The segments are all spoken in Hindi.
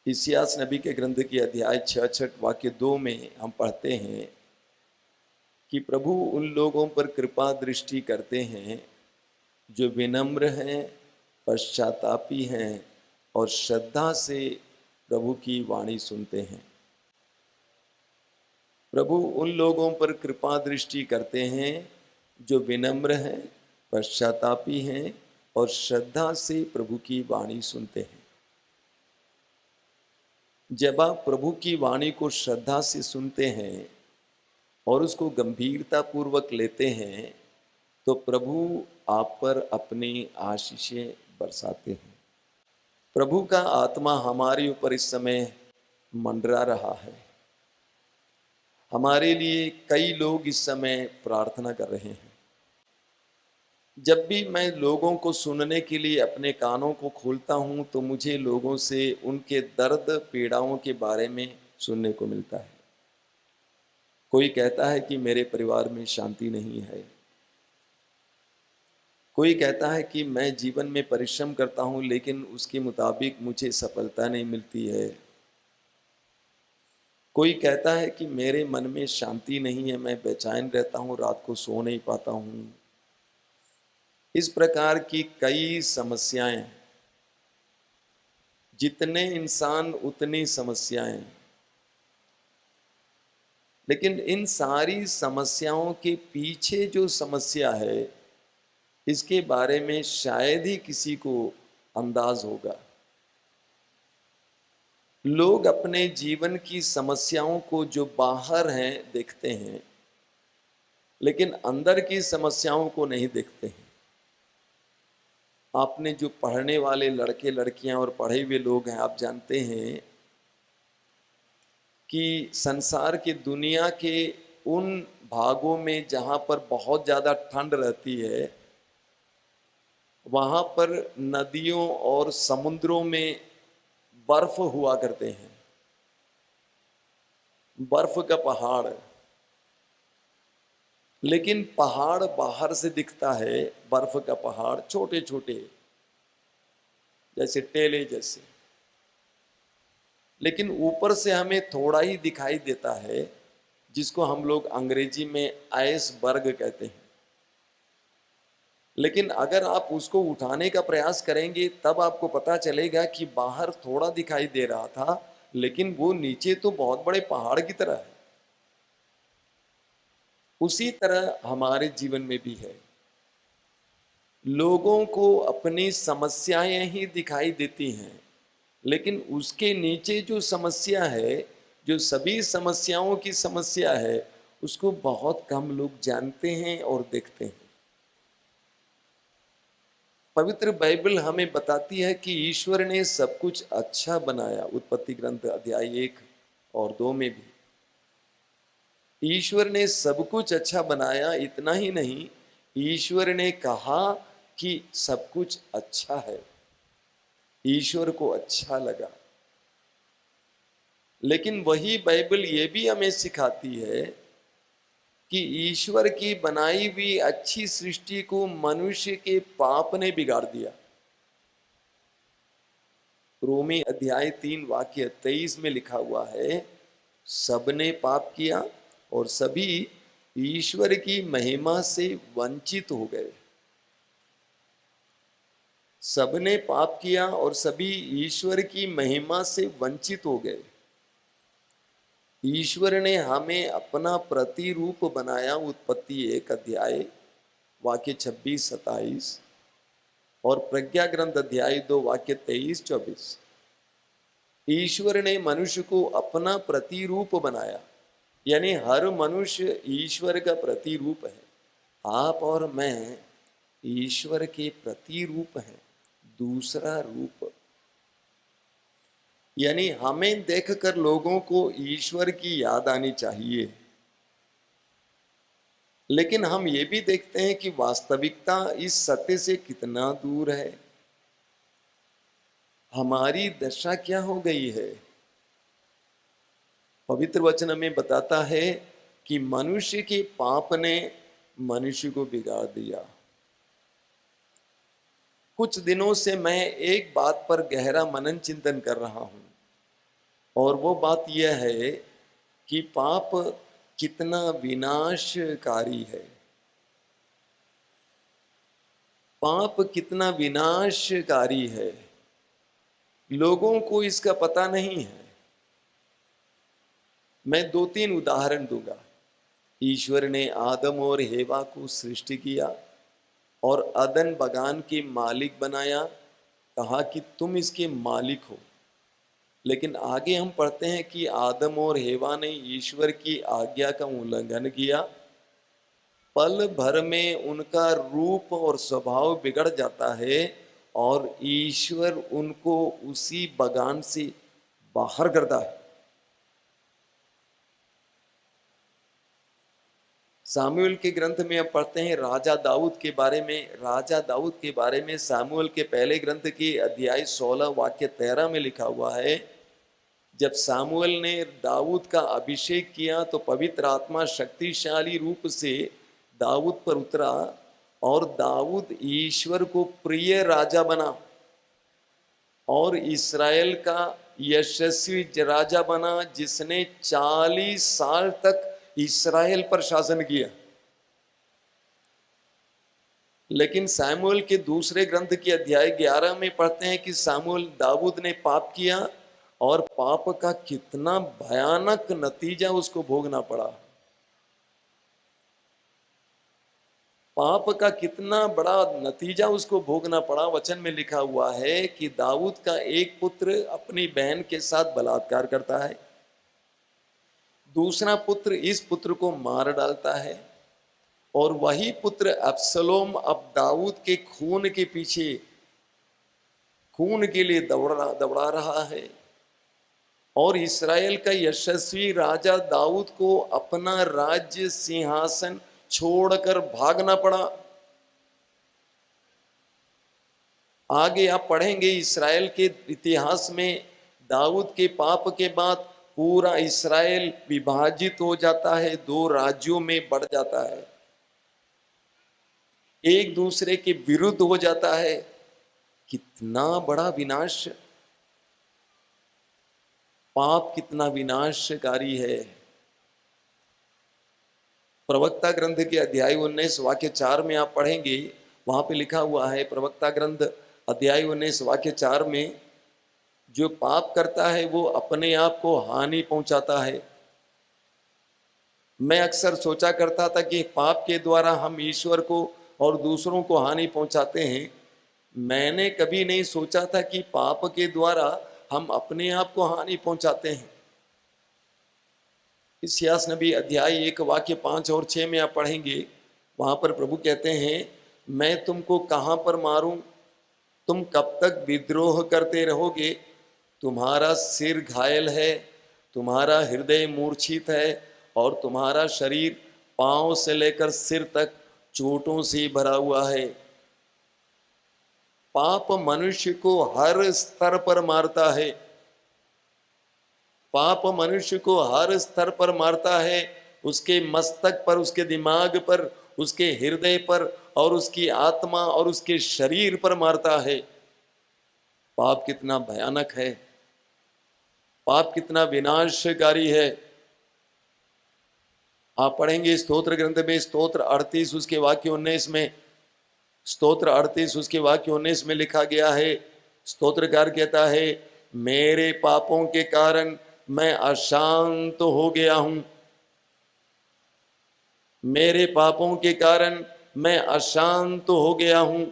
इस्यास नबी के ग्रंथ की अध्याय 66 वाक्य 2 में हम पढ़ते हैं कि प्रभु उन लोगों पर कृपा दृष्टि करते हैं जो विनम्र हैं, पश्चातापी हैं और श्रद्धा से प्रभु की वाणी सुनते हैं। प्रभु उन लोगों पर कृपा दृष्टि करते हैं जो विनम्र हैं, पश्चातापी हैं और श्रद्धा से प्रभु की वाणी सुनते हैं। जब आप प्रभु की वाणी को श्रद्धा से सुनते हैं और उसको गंभीरता पूर्वक लेते हैं तो प्रभु आप पर अपनी आशीषें बरसाते हैं। प्रभु का आत्मा हमारे ऊपर इस समय मंडरा रहा है। हमारे लिए कई लोग इस समय प्रार्थना कर रहे हैं। जब भी मैं लोगों को सुनने के लिए अपने कानों को खोलता हूं तो मुझे लोगों से उनके दर्द पीड़ाओं के बारे में सुनने को मिलता है। कोई कहता है कि मेरे परिवार में शांति नहीं है। कोई कहता है कि मैं जीवन में परिश्रम करता हूं लेकिन उसके मुताबिक मुझे सफलता नहीं मिलती है। कोई कहता है कि मेरे मन में शांति नहीं है, मैं बेचैन रहता हूं, रात को सो नहीं पाता हूं। इस प्रकार की कई समस्याएं, जितने इंसान उतनी समस्याएं। लेकिन इन सारी समस्याओं के पीछे जो समस्या है इसके बारे में शायद ही किसी को अंदाज होगा। लोग अपने जीवन की समस्याओं को जो बाहर हैं देखते हैं लेकिन अंदर की समस्याओं को नहीं देखते हैं। आपने जो पढ़ने वाले लड़के लड़कियां और पढ़े हुए लोग हैं, आप जानते हैं कि संसार की दुनिया के उन भागों में जहां पर बहुत ज़्यादा ठंड रहती है वहां पर नदियों और समुद्रों में बर्फ हुआ करते हैं, बर्फ का पहाड़। लेकिन पहाड़ बाहर से दिखता है, बर्फ का पहाड़ छोटे छोटे जैसे टेले जैसे, लेकिन ऊपर से हमें थोड़ा ही दिखाई देता है जिसको हम लोग अंग्रेजी में आइसबर्ग कहते हैं। लेकिन अगर आप उसको उठाने का प्रयास करेंगे तब आपको पता चलेगा कि बाहर थोड़ा दिखाई दे रहा था लेकिन वो नीचे तो बहुत बड़े पहाड़ की तरह है। उसी तरह हमारे जीवन में भी है। लोगों को अपनी समस्याएं ही दिखाई देती हैं लेकिन उसके नीचे जो समस्या है, जो सभी समस्याओं की समस्या है, उसको बहुत कम लोग जानते हैं और देखते हैं। पवित्र बाइबल हमें बताती है कि ईश्वर ने सब कुछ अच्छा बनाया। उत्पत्ति ग्रंथ अध्याय 1 और 2 में भी ईश्वर ने सब कुछ अच्छा बनाया। इतना ही नहीं, ईश्वर ने कहा कि सब कुछ अच्छा है। ईश्वर को अच्छा लगा। लेकिन वही बाइबल ये भी हमें सिखाती है कि ईश्वर की बनाई हुई अच्छी सृष्टि को मनुष्य के पाप ने बिगाड़ दिया। रोमी अध्याय 3 वाक्य 23 में लिखा हुआ है, सबने पाप किया और सभी ईश्वर की महिमा से वंचित हो गए। सबने पाप किया और सभी ईश्वर की महिमा से वंचित हो गए। ईश्वर ने हमें अपना प्रतिरूप बनाया। उत्पत्ति 1 अध्याय वाक्य 26-27 और प्रज्ञा ग्रंथ अध्याय 2 वाक्य 23-24। ईश्वर ने मनुष्य को अपना प्रतिरूप बनाया, यानी हर मनुष्य ईश्वर का प्रतिरूप है। आप और मैं ईश्वर के प्रतिरूप हैं, दूसरा रूप। यानी हमें देखकर लोगों को ईश्वर की याद आनी चाहिए। लेकिन हम ये भी देखते हैं कि वास्तविकता इस सत्य से कितना दूर है। हमारी दशा क्या हो गई है? पवित्र वचन में बताता है कि मनुष्य के पाप ने मनुष्य को बिगाड़ दिया। कुछ दिनों से मैं एक बात पर गहरा मनन चिंतन कर रहा हूं और वो बात यह है कि पाप कितना विनाशकारी है, पाप कितना विनाशकारी है, लोगों को इसका पता नहीं है। मैं 2-3 उदाहरण दूंगा। ईश्वर ने आदम और हेवा को सृष्टि किया और अदन बगान के मालिक बनाया, कहा कि तुम इसके मालिक हो। लेकिन आगे हम पढ़ते हैं कि आदम और हेवा ने ईश्वर की आज्ञा का उल्लंघन किया, पल भर में उनका रूप और स्वभाव बिगड़ जाता है और ईश्वर उनको उसी बगान से बाहर करता है। सामुएल के ग्रंथ में हम पढ़ते हैं राजा दाऊद के बारे में। राजा दाऊद के बारे में सामुएल के पहले ग्रंथ के अध्याय 16 वाक्य 13 में लिखा हुआ है, जब सामुएल ने दाऊद का अभिषेक किया तो पवित्र आत्मा शक्तिशाली रूप से दाऊद पर उतरा और दाऊद ईश्वर को प्रिय राजा बना और इस्राएल का यशस्वी राजा बना, जिसने 40 साल तक इस्राएल पर शासन किया। लेकिन सामुएल के दूसरे ग्रंथ के अध्याय 11 में पढ़ते हैं कि सामुएल दाऊद ने पाप किया और पाप का कितना भयानक नतीजा उसको भोगना पड़ा। पाप का कितना बड़ा नतीजा उसको भोगना पड़ा। वचन में लिखा हुआ है कि दाऊद का एक पुत्र अपनी बहन के साथ बलात्कार करता है, दूसरा पुत्र इस पुत्र को मार डालता है और वही पुत्र अब्सलोम अब दाऊद के खून के पीछे खून के लिए दौड़ा रहा है और इस्राएल का यशस्वी राजा दाऊद को अपना राज्य सिंहासन छोड़कर भागना पड़ा। आगे आप पढ़ेंगे इस्राएल के इतिहास में दाऊद के पाप के बाद पूरा इस्राएल विभाजित हो जाता है, 2 राज्यों में बढ़ जाता है, एक दूसरे के विरुद्ध हो जाता है। कितना बड़ा विनाश, पाप कितना विनाशकारी है। प्रवक्ता ग्रंथ के अध्याय 19 वाक्य 4 में आप पढ़ेंगे, वहां पे लिखा हुआ है, प्रवक्ता ग्रंथ अध्याय 19 वाक्य 4 में, जो पाप करता है वो अपने आप को हानि पहुंचाता है। मैं अक्सर सोचा करता था कि पाप के द्वारा हम ईश्वर को और दूसरों को हानि पहुंचाते हैं। मैंने कभी नहीं सोचा था कि पाप के द्वारा हम अपने आप को हानि पहुंचाते हैं। इस्यास नबी अध्याय 1 वाक्य 5 और 6 में आप पढ़ेंगे, वहां पर प्रभु कहते हैं, मैं तुमको कहां पर मारूं, तुम कब तक विद्रोह करते रहोगे, तुम्हारा सिर घायल है, तुम्हारा हृदय मूर्छित है और तुम्हारा शरीर पांव से लेकर सिर तक चोटों से भरा हुआ है। पाप मनुष्य को हर स्तर पर मारता है, पाप मनुष्य को हर स्तर पर मारता है, उसके मस्तक पर, उसके दिमाग पर, उसके हृदय पर और उसकी आत्मा और उसके शरीर पर मारता है। पाप कितना भयानक है, पाप कितना विनाशकारी है। आप पढ़ेंगे स्तोत्र ग्रंथ में स्तोत्र 38 उसके वाक्य 19 में, स्तोत्र 38 उसके वाक्य 19 में लिखा गया है, स्तोत्रकार कहता है, मेरे पापों के कारण मैं अशांत हो गया हूं, मेरे पापों के कारण मैं अशांत हो गया हूं।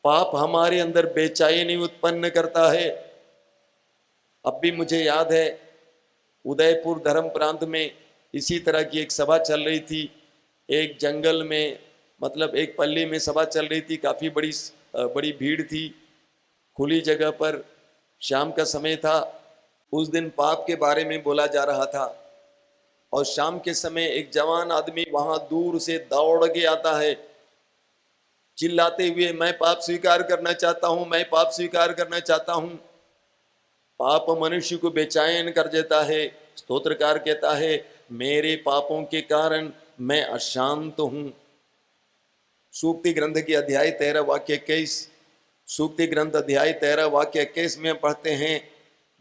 पाप हमारे अंदर बेचैनी उत्पन्न करता है। अब भी मुझे याद है, उदयपुर धर्म प्रांत में इसी तरह की एक सभा चल रही थी, एक जंगल में, मतलब एक पल्ली में सभा चल रही थी, काफ़ी बड़ी भीड़ थी, खुली जगह पर, शाम का समय था। उस दिन पाप के बारे में बोला जा रहा था और शाम के समय एक जवान आदमी वहां दूर से दौड़ के आता है, चिल्लाते हुए, मैं पाप स्वीकार करना चाहता हूं, मैं पाप स्वीकार करना चाहता हूं। पाप मनुष्य को बेचैन कर देता है। स्तोत्रकार कहता है, मेरे पापों के कारण मैं अशांत हूं। सूक्ति ग्रंथ के अध्याय 13 वाक्य 21, सूक्ति ग्रंथ अध्याय 13 वाक्य 21 में पढ़ते हैं,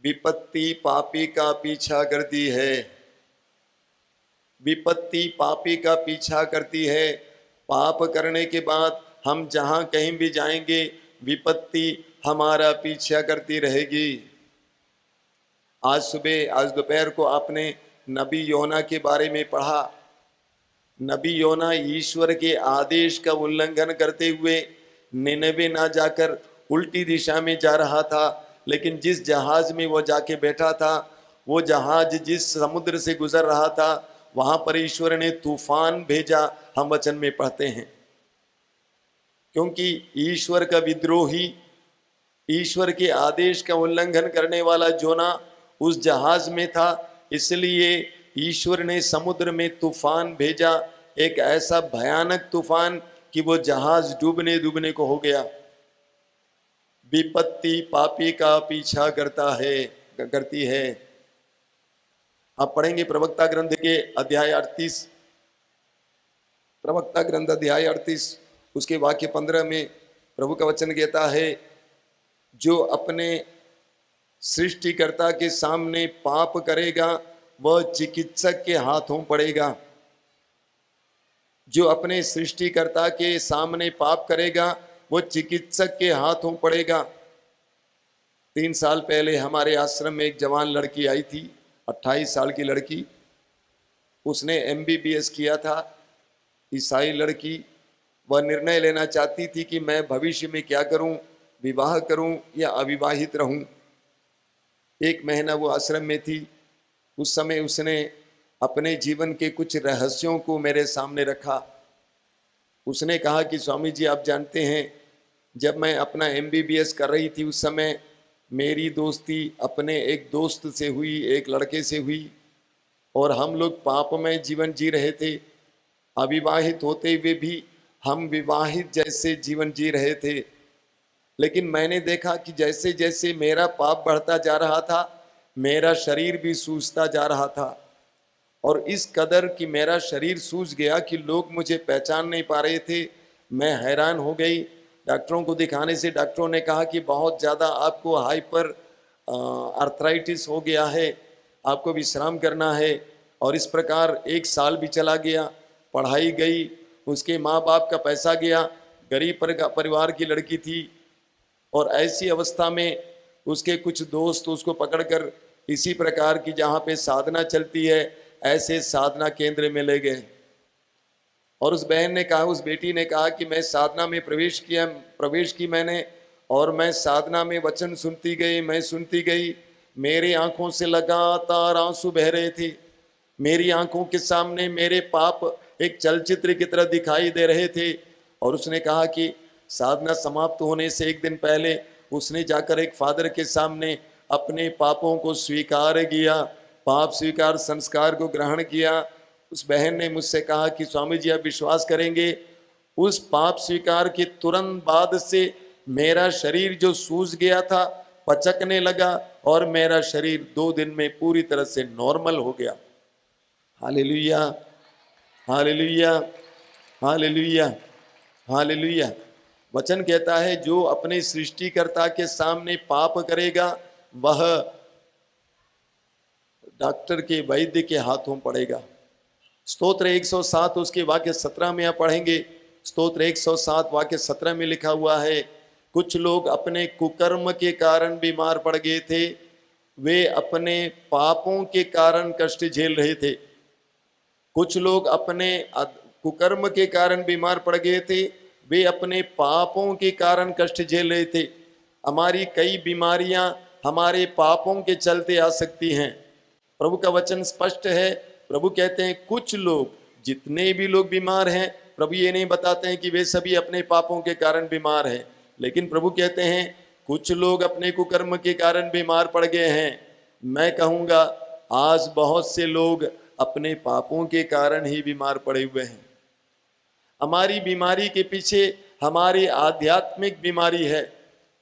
विपत्ति पापी का पीछा करती है, विपत्ति पापी का पीछा करती है। पाप करने के बाद हम जहां कहीं भी जाएंगे, विपत्ति हमारा पीछा करती रहेगी। आज सुबह, आज दोपहर को आपने नबी योना के बारे में पढ़ा। नबी योना ईश्वर के आदेश का उल्लंघन करते हुए निनवे ना जाकर उल्टी दिशा में जा रहा था, लेकिन जिस जहाज में वो जाके बैठा था, वो जहाज जिस समुद्र से गुजर रहा था, वहां पर ईश्वर ने तूफान भेजा, हम वचन में पढ़ते हैं। क्योंकि ईश्वर का विद्रोही, ईश्वर के आदेश का उल्लंघन करने वाला जोना उस जहाज में था, इसलिए ईश्वर ने समुद्र में तूफान भेजा, एक ऐसा भयानक तूफान कि वो जहाज डूबने को हो गया। विपत्ति पापी का पीछा करती है। आप पढ़ेंगे प्रवक्ता ग्रंथ के अध्याय 38, प्रवक्ता ग्रंथ अध्याय 38 उसके वाक्य 15 में प्रभु का वचन कहता है, जो अपने सृष्टिकर्ता के सामने पाप करेगा वह चिकित्सक के हाथों पड़ेगा। जो अपने सृष्टिकर्ता के सामने पाप करेगा वो चिकित्सक के हाथों पड़ेगा। 3 साल पहले हमारे आश्रम में एक जवान लड़की आई थी, 28 साल की लड़की। उसने MBBS किया था, ईसाई लड़की। वह निर्णय लेना चाहती थी कि मैं भविष्य में क्या करूं, विवाह करूं या अविवाहित रहूं। 1 महीना वो आश्रम में थी। उस समय उसने अपने जीवन के कुछ रहस्यों को मेरे सामने रखा। उसने कहा कि स्वामी जी, आप जानते हैं, जब मैं अपना MBBS कर रही थी उस समय मेरी दोस्ती अपने एक दोस्त से हुई, एक लड़के से हुई, और हम लोग पापमय जीवन जी रहे थे। अविवाहित होते हुए भी हम विवाहित जैसे जीवन जी रहे थे। लेकिन मैंने देखा कि जैसे जैसे मेरा पाप बढ़ता जा रहा था, मेरा शरीर भी सूजता जा रहा था, और इस कदर कि मेरा शरीर सूज गया कि लोग मुझे पहचान नहीं पा रहे थे। मैं हैरान हो गई। डॉक्टरों को दिखाने से डॉक्टरों ने कहा कि बहुत ज़्यादा आपको हाइपर आर्थराइटिस हो गया है, आपको विश्राम करना है। और इस प्रकार 1 साल भी चला गया, पढ़ाई गई, उसके माँ बाप का पैसा गया, गरीब परिवार की लड़की थी। और ऐसी अवस्था में उसके कुछ दोस्त उसको पकड़कर इसी प्रकार की जहाँ पे साधना चलती है ऐसे साधना केंद्र में ले गए। और उस बहन ने कहा, उस बेटी ने कहा कि मैं साधना में प्रवेश की मैंने, और मैं साधना में वचन सुनती गई। मेरी आंखों से लगातार आंसू बह रहे थे। मेरी आंखों के सामने मेरे पाप एक चलचित्र की तरह दिखाई दे रहे थे। और उसने कहा कि साधना समाप्त होने से 1 दिन पहले उसने जाकर एक फादर के सामने अपने पापों को स्वीकार किया, पाप स्वीकार संस्कार को ग्रहण किया। उस बहन ने मुझसे कहा कि स्वामी जी, आप विश्वास करेंगे, उस पाप स्वीकार के तुरंत बाद से मेरा शरीर जो सूज गया था पचकने लगा, और मेरा शरीर 2 दिन में पूरी तरह से नॉर्मल हो गया। Hallelujah, hallelujah, hallelujah, hallelujah. वचन कहता है, जो अपने सृष्टिकर्ता के सामने पाप करेगा वह डॉक्टर के, वैद्य के हाथों पड़ेगा। स्तोत्र 107 उसके वाक्य 17 में आप पढ़ेंगे। स्तोत्र 107 वाक्य 17 में लिखा हुआ है, कुछ लोग अपने कुकर्म के कारण बीमार पड़ गए थे, वे अपने पापों के कारण कष्ट झेल रहे थे। कुछ लोग अपने कुकर्म के कारण बीमार पड़ गए थे, वे अपने पापों के कारण कष्ट झेल रहे थे। हमारी कई बीमारियां हमारे पापों के चलते आ सकती हैं। प्रभु का वचन स्पष्ट है। प्रभु कहते हैं कुछ लोग, जितने भी लोग बीमार हैं, प्रभु ये नहीं बताते हैं कि वे सभी अपने पापों के कारण बीमार हैं, लेकिन प्रभु कहते हैं कुछ लोग अपने कुकर्म के कारण बीमार पड़ गए हैं। मैं कहूँगा आज बहुत से लोग अपने पापों के कारण ही बीमार पड़े हुए हैं। हमारी बीमारी के पीछे हमारी आध्यात्मिक बीमारी है।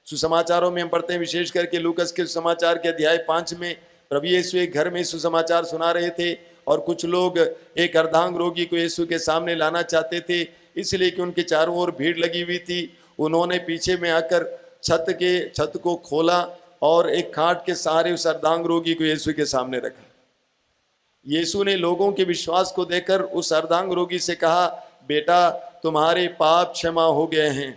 सुसमाचारों में हम पढ़ते हैं, विशेष करके लूकस के सुसमाचार के अध्याय 5 में प्रभु यीशु एक घर में सुसमाचार सुना रहे थे, और कुछ लोग एक अर्धांग रोगी को यीशु के सामने लाना चाहते थे, इसलिए कि उनके चारों ओर भीड़ लगी हुई थी। उन्होंने पीछे में आकर छत को खोला और एक खाट के सहारे उस अर्धांग रोगी को यीशु के सामने रखा। यीशु ने लोगों के विश्वास को देखकर उस अर्धांग रोगी से कहा, बेटा तुम्हारे पाप क्षमा हो गए हैं,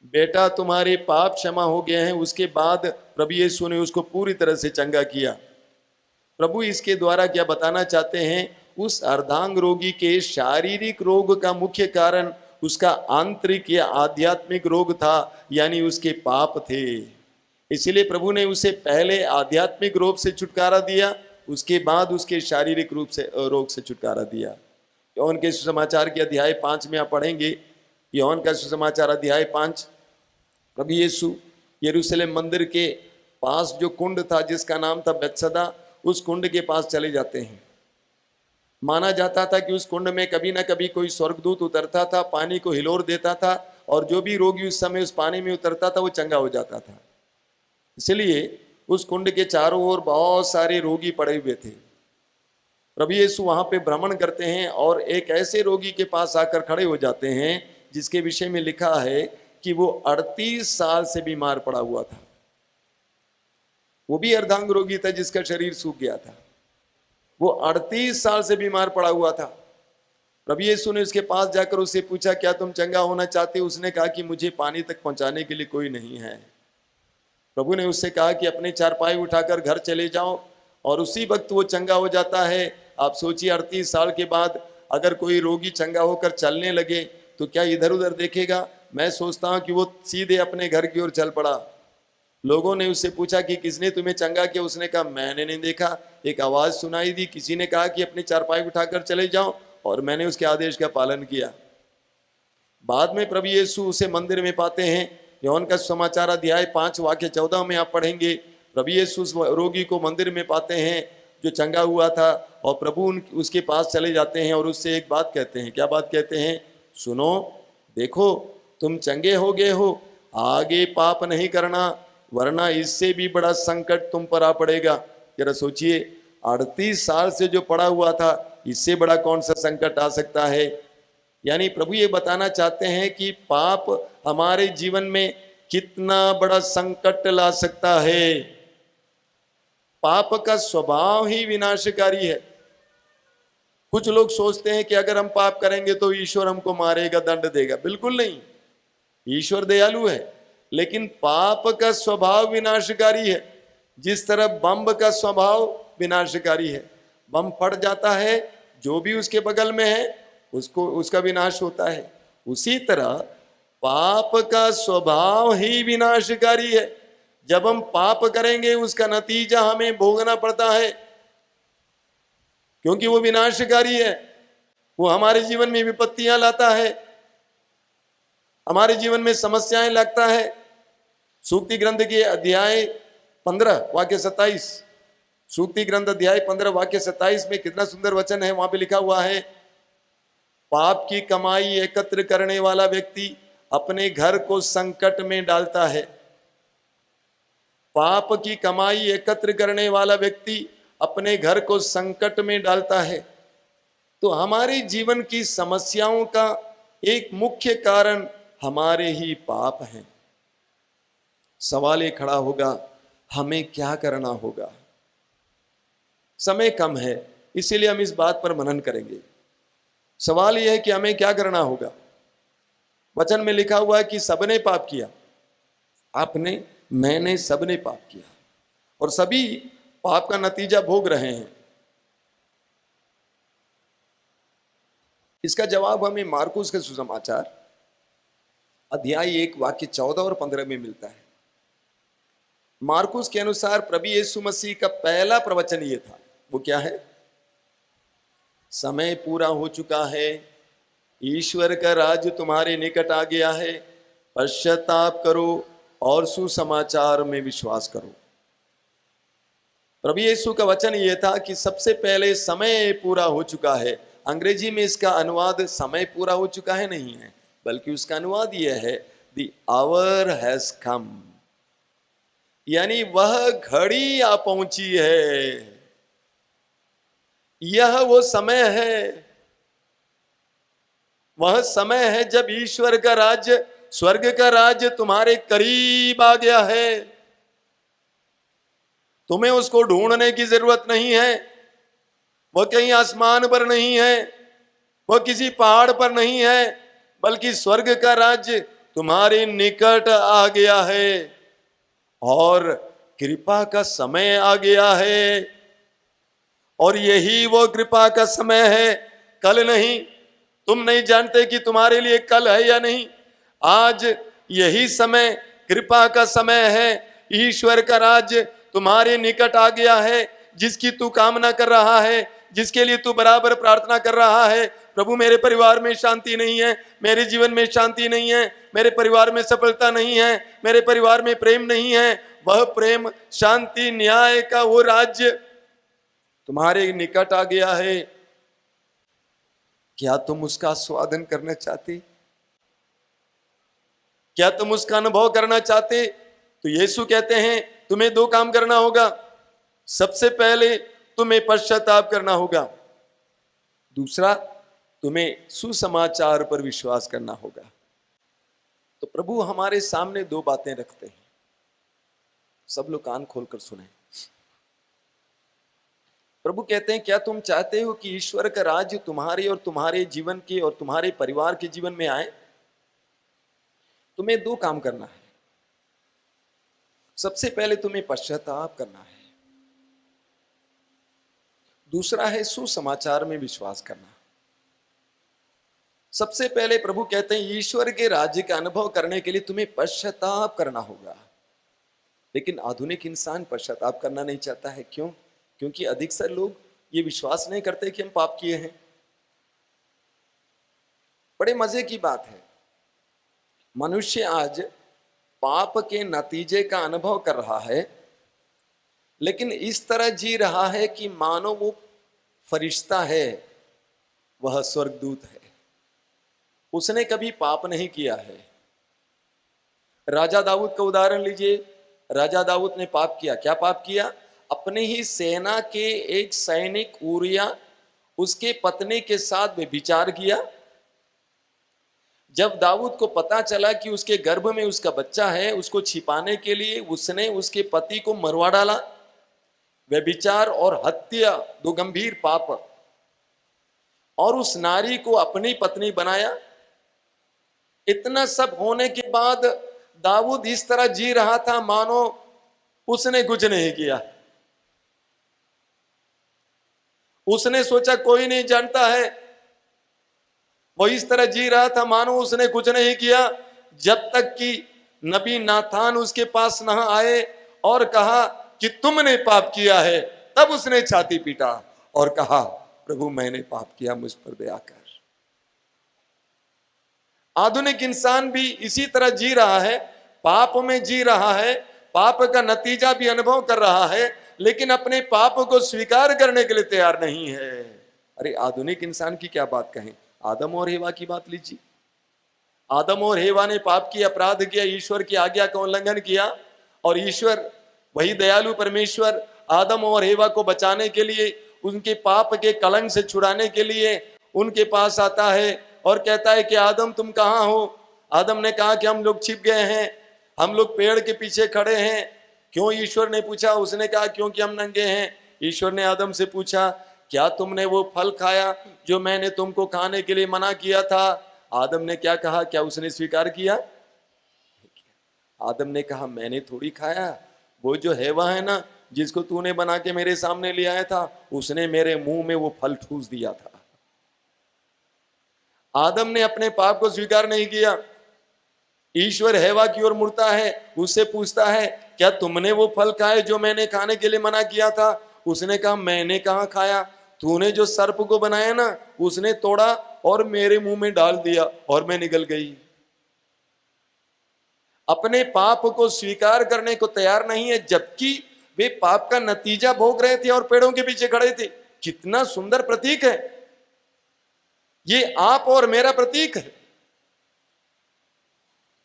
बेटा तुम्हारे पाप क्षमा हो गए हैं। उसके बाद प्रभु यीशु ने उसको पूरी तरह से चंगा किया। प्रभु इसके द्वारा क्या बताना चाहते हैं, उस अर्धांग रोगी के शारीरिक रोग का मुख्य कारण उसका आंतरिक या आध्यात्मिक रोग था, यानी उसके पाप थे। इसलिए प्रभु ने उसे पहले आध्यात्मिक रोग से छुटकारा दिया, उसके बाद उसके शारीरिक रूप से रोग से छुटकारा दिया। यूहन्ना के सुसमाचार के अध्याय 5 में आप पढ़ेंगे, यूहन्ना का सुसमाचार अध्याय 5, प्रभु यीशु यरूशलेम मंदिर के पास जो कुंड था जिसका नाम था बेतसदा, उस कुंड के पास चले जाते हैं। माना जाता था कि उस कुंड में कभी ना कभी कोई स्वर्गदूत उतरता था, पानी को हिलोर देता था, और जो भी रोगी उस समय उस पानी में उतरता था वो चंगा हो जाता था। इसलिए उस कुंड के चारों ओर बहुत सारे रोगी पड़े हुए थे। प्रभु यीशु वहां पे भ्रमण करते हैं और एक ऐसे रोगी के पास आकर खड़े हो जाते हैं जिसके विषय में लिखा है कि वो 38 साल से बीमार पड़ा हुआ था। वो भी अर्धांग रोगी था जिसका शरीर सूख गया था। वो 38 साल से बीमार पड़ा हुआ था। प्रभु यीशु ने उसके पास जाकर उससे पूछा, क्या तुम चंगा होना चाहते हो? उसने कहा कि मुझे पानी तक पहुंचाने के लिए कोई नहीं है। प्रभु ने उससे कहा कि अपने चारपाई उठाकर घर चले जाओ, और उसी वक्त वो चंगा हो जाता है। आप सोचिए, 38 साल के बाद अगर कोई रोगी चंगा होकर चलने लगे तो क्या इधर उधर देखेगा? मैं सोचता हूं कि वो सीधे अपने घर की ओर चल पड़ा। लोगों ने उससे पूछा कि किसने तुम्हें चंगा किया? उसने कहा मैंने नहीं देखा, एक आवाज सुनाई दी, किसी ने कहा कि अपनी चारपाई उठाकर चले जाओ, और मैंने उसके आदेश का पालन किया। बाद में प्रभु यीशु उसे मंदिर में पाते हैं। यूहन्ना का समाचार अध्याय 5 वाक्य 14 में आप पढ़ेंगे, प्रभु यीशु उस रोगी को मंदिर में पाते हैं जो चंगा हुआ था, और प्रभु उसके पास चले जाते हैं और उससे एक बात कहते हैं। क्या बात कहते हैं? सुनो, देखो तुम चंगे हो गए हो, आगे पाप नहीं करना, वरना इससे भी बड़ा संकट तुम पर आ पड़ेगा। जरा सोचिए, 38 साल से जो पड़ा हुआ था, इससे बड़ा कौन सा संकट आ सकता है? यानी प्रभु ये बताना चाहते हैं कि पाप हमारे जीवन में कितना बड़ा संकट ला सकता है। पाप का स्वभाव ही विनाशकारी है। कुछ लोग सोचते हैं कि अगर हम पाप करेंगे तो ईश्वर हमको मारेगा, दंड देगा। बिल्कुल नहीं, ईश्वर दयालु है, लेकिन पाप का स्वभाव विनाशकारी है। जिस तरह बम का स्वभाव विनाशकारी है, बम फट जाता है, जो भी उसके बगल में है उसका विनाश होता है, उसी तरह पाप का स्वभाव ही विनाशकारी है। जब हम पाप करेंगे उसका नतीजा हमें भोगना पड़ता है, क्योंकि वो विनाशकारी है। वो हमारे जीवन में विपत्तियां लाता है, हमारे जीवन में समस्याएं लगता है। सूक्ति ग्रंथ के अध्याय 15 वाक्य 27, सूक्ति ग्रंथ अध्याय 15 वाक्य 27 में कितना सुंदर वचन है। वहां पे लिखा हुआ है, पाप की कमाई एकत्र करने वाला व्यक्ति अपने घर को संकट में डालता है। पाप की कमाई एकत्र करने वाला व्यक्ति अपने घर को संकट में डालता है। तो हमारे जीवन की समस्याओं का एक मुख्य कारण हमारे ही पाप हैं। सवाल ये खड़ा होगा, हमें क्या करना होगा? समय कम है, इसीलिए हम इस बात पर मनन करेंगे। सवाल यह है कि हमें क्या करना होगा। वचन में लिखा हुआ है कि सबने पाप किया, आपने, मैंने, सबने पाप किया, और सभी पाप का नतीजा भोग रहे हैं। इसका जवाब हमें मार्कुस के सुसमाचार अध्याय 1 वाक्य 14 और 15 में मिलता है। मार्कुस के अनुसार प्रभु यीशु मसीह का पहला प्रवचन ये था। वो क्या है? समय पूरा हो चुका है, ईश्वर का राज्य तुम्हारे निकट आ गया है, पश्चाताप करो और सुसमाचार में विश्वास करो। प्रभु यीशु का वचन यह था कि सबसे पहले समय पूरा हो चुका है। अंग्रेजी में इसका अनुवाद समय पूरा हो चुका है नहीं है, बल्कि उसका अनुवाद यह है, द आवर हैज कम, यानी वह घड़ी आ पहुंची है। यह वो समय है, वह समय है जब ईश्वर का राज्य, स्वर्ग का राज्य तुम्हारे करीब आ गया है। तुम्हें उसको ढूंढने की जरूरत नहीं है। वह कहीं आसमान पर नहीं है, वह किसी पहाड़ पर नहीं है, बल्कि स्वर्ग का राज्य तुम्हारे निकट आ गया है और कृपा का समय आ गया है। और यही वो कृपा का समय है, कल नहीं। तुम नहीं जानते कि तुम्हारे लिए कल है या नहीं। आज यही समय कृपा का समय है। ईश्वर का राज्य तुम्हारे निकट आ गया है, जिसकी तू कामना कर रहा है, जिसके लिए तू बराबर प्रार्थना कर रहा है। प्रभु, मेरे परिवार में शांति नहीं है, मेरे जीवन में शांति नहीं है, मेरे परिवार में सफलता नहीं है, मेरे परिवार में प्रेम नहीं है। वह प्रेम, शांति, न्याय का वो राज्य तुम्हारे निकट आ गया है। क्या तुम उसका स्वादन करना चाहते? क्या तुम उसका अनुभव करना चाहते? तो यीशु कहते हैं तुम्हें दो काम करना होगा। सबसे पहले तुम्हें पश्चाताप करना होगा, दूसरा तुम्हें सुसमाचार पर विश्वास करना होगा। तो प्रभु हमारे सामने दो बातें रखते हैं, सब लोग कान खोलकर सुने। प्रभु कहते हैं क्या तुम चाहते हो कि ईश्वर का राज्य तुम्हारे और तुम्हारे जीवन के और तुम्हारे परिवार के जीवन में आए? तुम्हें दो काम करना है। सबसे पहले तुम्हें पश्चाताप करना है, दूसरा है सुसमाचार में विश्वास करना। सबसे पहले प्रभु कहते हैं ईश्वर के राज्य का अनुभव करने के लिए तुम्हें पश्चाताप करना होगा। लेकिन आधुनिक इंसान पश्चाताप करना नहीं चाहता है। क्यों? क्योंकि अधिकतर लोग ये विश्वास नहीं करते कि हम पाप किए हैं। बड़े मजे की बात है, मनुष्य आज पाप के नतीजे का अनुभव कर रहा है, लेकिन इस तरह जी रहा है कि मानो वो फरिश्ता है, वह स्वर्गदूत है। उसने कभी पाप नहीं किया है। राजा दाऊद का उदाहरण लीजिए। राजा दाऊद ने पाप किया। क्या पाप किया? अपने ही सेना के एक सैनिक ऊरिया, उसके पत्नी के साथ व्यभिचार किया। जब दाऊद को पता चला कि उसके गर्भ में उसका बच्चा है, उसको छिपाने के लिए उसने उसके पति को मरवा डाला। व्यभिचार और हत्या दो गंभीर पाप, और उस नारी को अपनी पत्नी बनाया। इतना सब होने के बाद दाऊद इस तरह जी रहा था मानो उसने कुछ नहीं किया। उसने सोचा कोई नहीं जानता है। वो इस तरह जी रहा था मानो उसने कुछ नहीं किया, जब तक कि नबी नाथान उसके पास न आए और कहा कि तुमने पाप किया है। तब उसने छाती पीटा और कहा प्रभु मैंने पाप किया, मुझ पर दया कर। आधुनिक इंसान भी इसी तरह जी रहा है, पाप में जी रहा है, पाप का नतीजा भी अनुभव कर रहा है, लेकिन अपने पाप को स्वीकार करने के लिए तैयार नहीं है। अरे आधुनिक इंसान की क्या बात कहें, आदम और हेवा की बात लीजिए। आदम और हेवा ने पाप किया, अपराध किया, ईश्वर की आज्ञा का उल्लंघन किया, और ईश्वर वही दयालु परमेश्वर आदम और हेवा को बचाने के लिए, उनके पाप के कलंक से छुड़ाने के लिए उनके पास आता है और कहता है कि आदम तुम कहाँ हो? आदम ने कहा कि हम लोग छिप गए हैं, हम लोग पेड़ के पीछे खड़े हैं। क्यों? ईश्वर ने पूछा। उसने कहा क्योंकि हम नंगे हैं। ईश्वर ने आदम से पूछा क्या तुमने वो फल खाया जो मैंने तुमको खाने के लिए मना किया था? आदम ने क्या कहा? क्या उसने स्वीकार किया? आदम ने कहा मैंने थोड़ी खाया, वो जो हेवा है ना, जिसको तूने बना के मेरे सामने ले आया था, उसने मेरे मुंह में वो फल ठूस दिया था। आदम ने अपने पाप को स्वीकार नहीं किया। ईश्वर हेवा की ओर मुड़ता है, उससे पूछता है क्या तुमने वो फल खाए जो मैंने खाने के लिए मना किया था? उसने कहा मैंने कहाँ खाया, तूने जो सर्प को बनाया ना, उसने तोड़ा और मेरे मुंह में डाल दिया और मैं निकल गई। अपने पाप को स्वीकार करने को तैयार नहीं है, जबकि वे पाप का नतीजा भोग रहे थे और पेड़ों के पीछे खड़े थे। कितना सुंदर प्रतीक है ये, आप और मेरा प्रतीक है।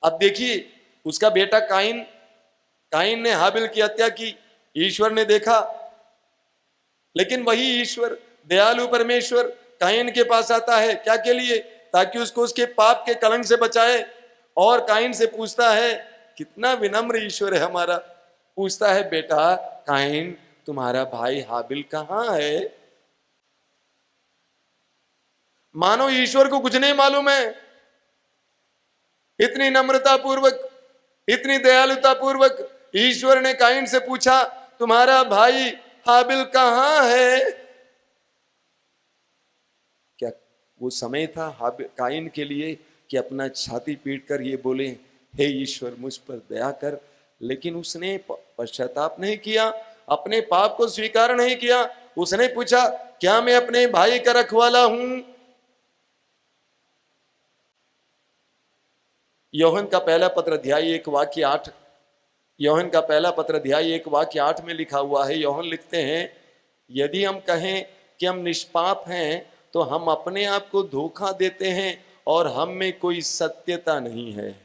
अब देखिए उसका बेटा काइन ने हाबिल की हत्या की। ईश्वर ने देखा, लेकिन वही ईश्वर दयालु परमेश्वर काइन के पास आता है। क्या के लिए? ताकि उसको उसके पाप के कलंक से बचाए। और काइन से पूछता है, कितना विनम्र ईश्वर है हमारा, पूछता है, बेटा काइन, तुम्हारा भाई हाबिल कहां है? मानो ईश्वर को कुछ नहीं मालूम है। इतनी नम्रता पूर्वक, इतनी दयालुता पूर्वक ईश्वर ने काइन से पूछा, तुम्हारा भाई हाबिल कहां है? क्या वो समय था काइन के लिए कि अपना छाती पीट कर ये बोले, हे ईश्वर मुझ पर दया कर? लेकिन उसने पश्चाताप नहीं किया, अपने पाप को स्वीकार नहीं किया। उसने पूछा, क्या मैं अपने भाई का रखवाला हूं? यूहन्ना का पहला पत्र अध्याय 1 वाक्य 8, यूहन्ना का पहला पत्र अध्याय 1 वाक्य 8 में लिखा हुआ है। यूहन्ना लिखते हैं, यदि हम कहें कि हम निष्पाप हैं तो हम अपने आप को धोखा देते हैं और हम में कोई सत्यता नहीं है।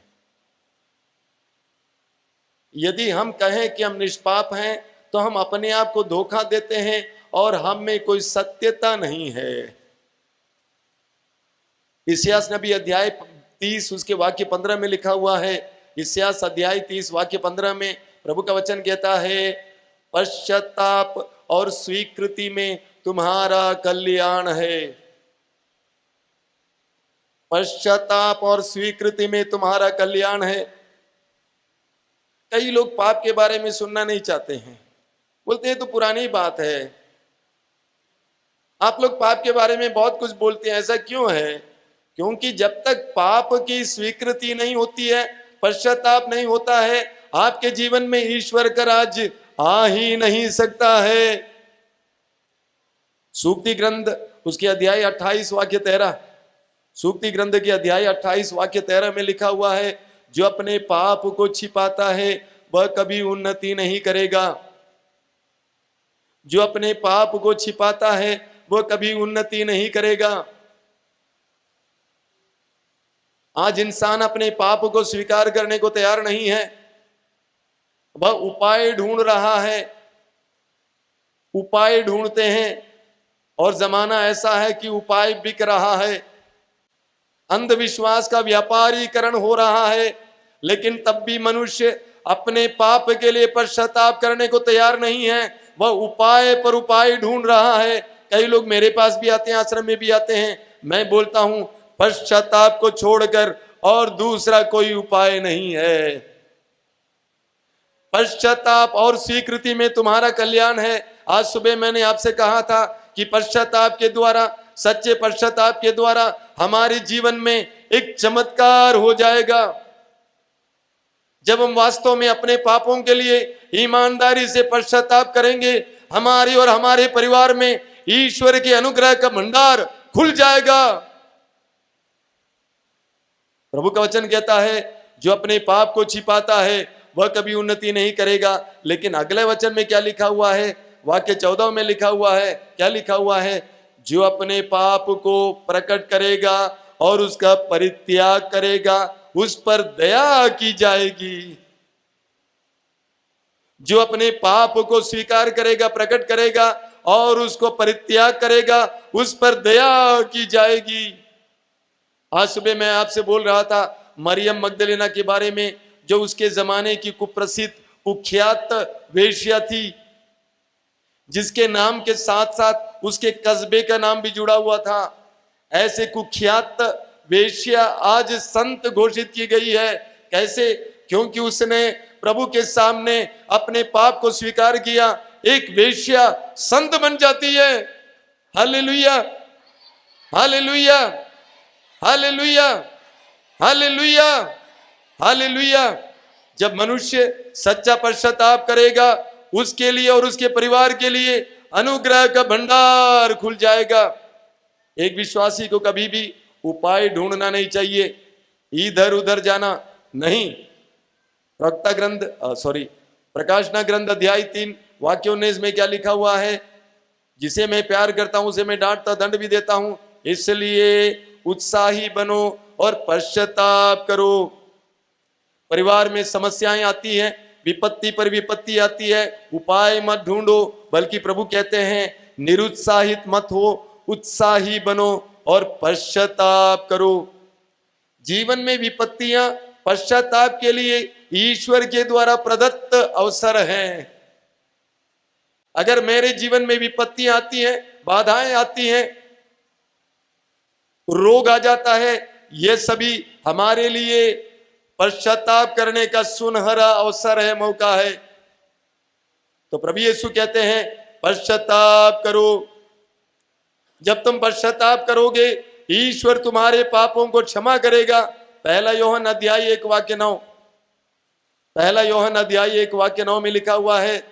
यदि हम कहें कि हम निष्पाप हैं तो हम अपने आप को धोखा देते हैं और हम में कोई सत्यता नहीं है। इस्यास नबी अध्याय 30 उसके वाक्य 15 में लिखा हुआ है। इस्यास अध्याय 30 वाक्य 15 में प्रभु का वचन कहता है, पश्चाताप और स्वीकृति में तुम्हारा कल्याण है। पश्चाताप और स्वीकृति में तुम्हारा कल्याण है। कई लोग पाप के बारे में सुनना नहीं चाहते हैं, बोलते हैं तो पुरानी बात है। आप लोग पाप के बारे में बहुत कुछ बोलते हैं, ऐसा क्यों है? क्योंकि जब तक पाप की स्वीकृति नहीं होती है, पश्चाताप नहीं होता है, आपके जीवन में ईश्वर का राज्य आ ही नहीं सकता है। सूक्ति ग्रंथ उसके अध्याय 28 वाक्य 13, सूक्ति ग्रंथ के अध्याय 28 वाक्य 13 में लिखा हुआ है, जो अपने पाप को छिपाता है वह कभी उन्नति नहीं करेगा। जो अपने पाप को छिपाता है वह कभी उन्नति नहीं करेगा। आज इंसान अपने पाप को स्वीकार करने को तैयार नहीं है, वह उपाय ढूंढ रहा है। उपाय ढूंढते हैं और जमाना ऐसा है कि उपाय बिक रहा है, अंधविश्वास का व्यापारीकरण हो रहा है। लेकिन तब भी मनुष्य अपने पाप के लिए पश्चाताप करने को तैयार नहीं है, वह उपाय पर उपाय ढूंढ रहा है। कई लोग मेरे पास भी आते हैं, आश्रम में भी आते हैं, मैं बोलता हूं पश्चाताप को छोड़कर और दूसरा कोई उपाय नहीं है। पश्चाताप और स्वीकृति में तुम्हारा कल्याण है। आज सुबह मैंने आपसे कहा था कि पश्चाताप के द्वारा, सच्चे पश्चाताप के द्वारा हमारे जीवन में एक चमत्कार हो जाएगा। जब हम वास्तव में अपने पापों के लिए ईमानदारी से पश्चाताप करेंगे, हमारे और हमारे परिवार में ईश्वर के अनुग्रह का भंडार खुल जाएगा। प्रभु का वचन कहता है, जो अपने पाप को छिपाता है वह कभी उन्नति नहीं करेगा। लेकिन अगले वचन में क्या लिखा हुआ है? वाक्य 14 में लिखा हुआ है, क्या लिखा हुआ है? जो अपने पाप को प्रकट करेगा और उसका परित्याग करेगा, उस पर दया की जाएगी। जो अपने पाप को स्वीकार करेगा, प्रकट करेगा और उसको परित्याग करेगा, उस पर दया की जाएगी। आज सुबह मैं आपसे बोल रहा था मरियम मगदलेना के बारे में, जो उसके जमाने की कुप्रसिद्ध कुख्यात वेश्या थी, जिसके नाम के साथ साथ उसके कस्बे का नाम भी जुड़ा हुआ था। ऐसे कुख्यात वेश्या आज संत घोषित की गई है। कैसे? क्योंकि उसने प्रभु के सामने अपने पाप को स्वीकार किया। एक वेश्या संत बन जाती है। Hallelujah, hallelujah, hallelujah, hallelujah, hallelujah. जब मनुष्य सच्चा पश्चाताप करेगा, उसके लिए और उसके परिवार के लिए अनुग्रह का भंडार खुल जाएगा। एक विश्वासी को कभी भी उपाय ढूंढना नहीं चाहिए, इधर उधर जाना नहीं। प्रकाशना ग्रंथ अध्याय 3 वाक्य 19 में क्या लिखा हुआ है? जिसे मैं प्यार करता हूं उसे मैं डांटता दंड भी देता हूं, इसलिए उत्साही बनो और पश्चाताप करो। परिवार में समस्याएं आती हैं, विपत्ति पर विपत्ति आती है, उपाय मत ढूंढो, बल्कि प्रभु कहते हैं निरुत्साहित मत हो, उत्साही बनो और पश्चाताप करो। जीवन में विपत्तियां, पश्चाताप के लिए ईश्वर के द्वारा प्रदत्त अवसर हैं। अगर मेरे जीवन में विपत्तियां आती हैं, बाधाएं आती हैं, रोग आ जाता है, ये सभी हमारे लिए पश्चाताप करने का सुनहरा अवसर है, मौका है। तो प्रभु यीशु कहते हैं पश्चाताप करो। जब तुम पश्चाताप करोगे, ईश्वर तुम्हारे पापों को क्षमा करेगा। पहला योहन अध्याय 1:9, पहला योहन अध्याय 1:9 में लिखा हुआ है,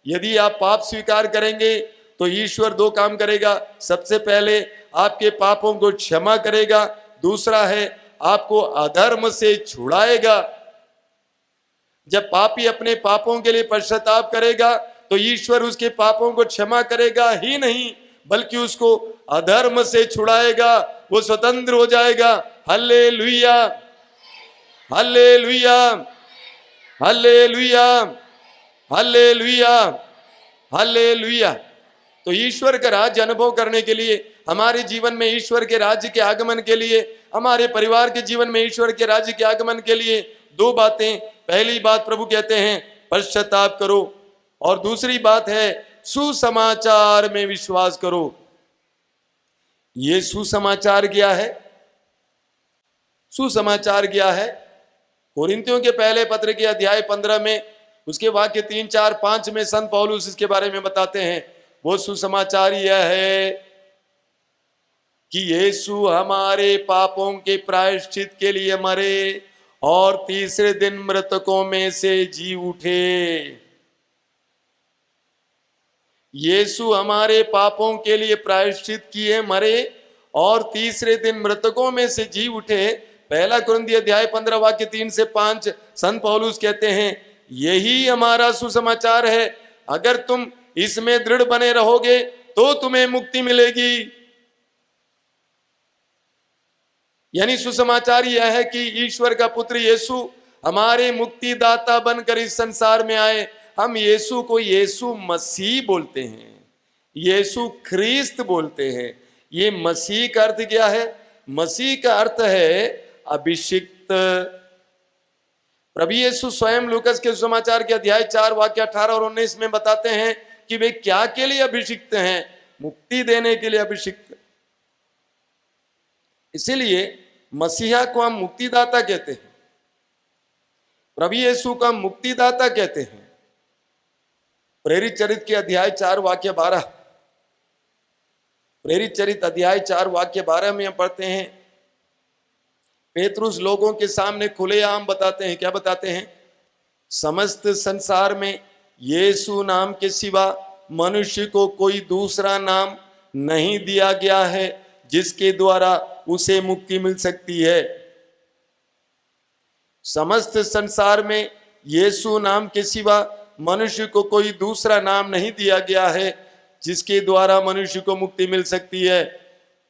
यदि आप पाप स्वीकार करेंगे तो ईश्वर दो काम करेगा। सबसे पहले आपके पापों को क्षमा करेगा, दूसरा है आपको अधर्म से छुड़ाएगा। जब पापी अपने पापों के लिए पश्चाताप करेगा तो ईश्वर उसके पापों को क्षमा करेगा ही नहीं, बल्कि उसको अधर्म से छुड़ाएगा, वो स्वतंत्र हो जाएगा। Hallelujah, hallelujah, hallelujah, hallelujah, hallelujah. तो ईश्वर का राज्य अनुभव करने के लिए, हमारे जीवन में ईश्वर के राज्य के आगमन के लिए, हमारे परिवार के जीवन में ईश्वर के राज्य के आगमन के लिए दो बातें। पहली बात प्रभु कहते हैं पश्चाताप करो, और दूसरी बात है सुसमाचार में विश्वास करो। ये सुसमाचार क्या है? सुसमाचार क्या है? कोरिन्थियों के पहले पत्र के अध्याय 15 में उसके वाक्य 3, 4, 5 में संत पौलुस इसके बारे में बताते हैं। वो सुसमाचार यह है कि यीशु हमारे पापों के प्रायश्चित के लिए मरे और तीसरे दिन मृतकों में से जी उठे। यीशु हमारे पापों के लिए प्रायश्चित किए, मरे और तीसरे दिन मृतकों में से जी उठे। पहला कुरिन्थी अध्याय 15 वाक्य 3 से 5 संत पौलुस कहते हैं यही हमारा सुसमाचार है। अगर तुम इसमें दृढ़ बने रहोगे तो तुम्हें मुक्ति मिलेगी। यानी सुसमाचार यह है कि ईश्वर का पुत्र यीशु हमारे मुक्तिदाता बनकर इस संसार में आए। हम यीशु को यीशु मसीह बोलते हैं, यीशु ख्रिस्त बोलते हैं। ये मसीह का अर्थ क्या है? मसीह का अर्थ है अभिषिक्त। प्रभु यीशु स्वयं लूकस के सुसमाचार के अध्याय 4 वाक्य 18 और 19 में बताते हैं कि वे क्या के लिए अभिषिक्त हैं? मुक्ति देने के लिए अभिषिक्त। इसीलिए मसीहा को हम मुक्तिदाता कहते हैं, प्रभु यीशु को हम मुक्तिदाता कहते हैं। प्रेरित चरित के अध्याय 4 वाक्य 12, प्रेरित चरित अध्याय 4 वाक्य 12 में हम पढ़ते हैं, पेतरुस लोगों के सामने खुलेआम बताते हैं। क्या बताते हैं? समस्त संसार में यीशु नाम के सिवा मनुष्य को कोई दूसरा नाम नहीं दिया गया है जिसके द्वारा उसे मुक्ति मिल सकती है। समस्त संसार में यीशु नाम के सिवा मनुष्य को कोई दूसरा नाम नहीं दिया गया है जिसके द्वारा मनुष्य को मुक्ति मिल सकती है।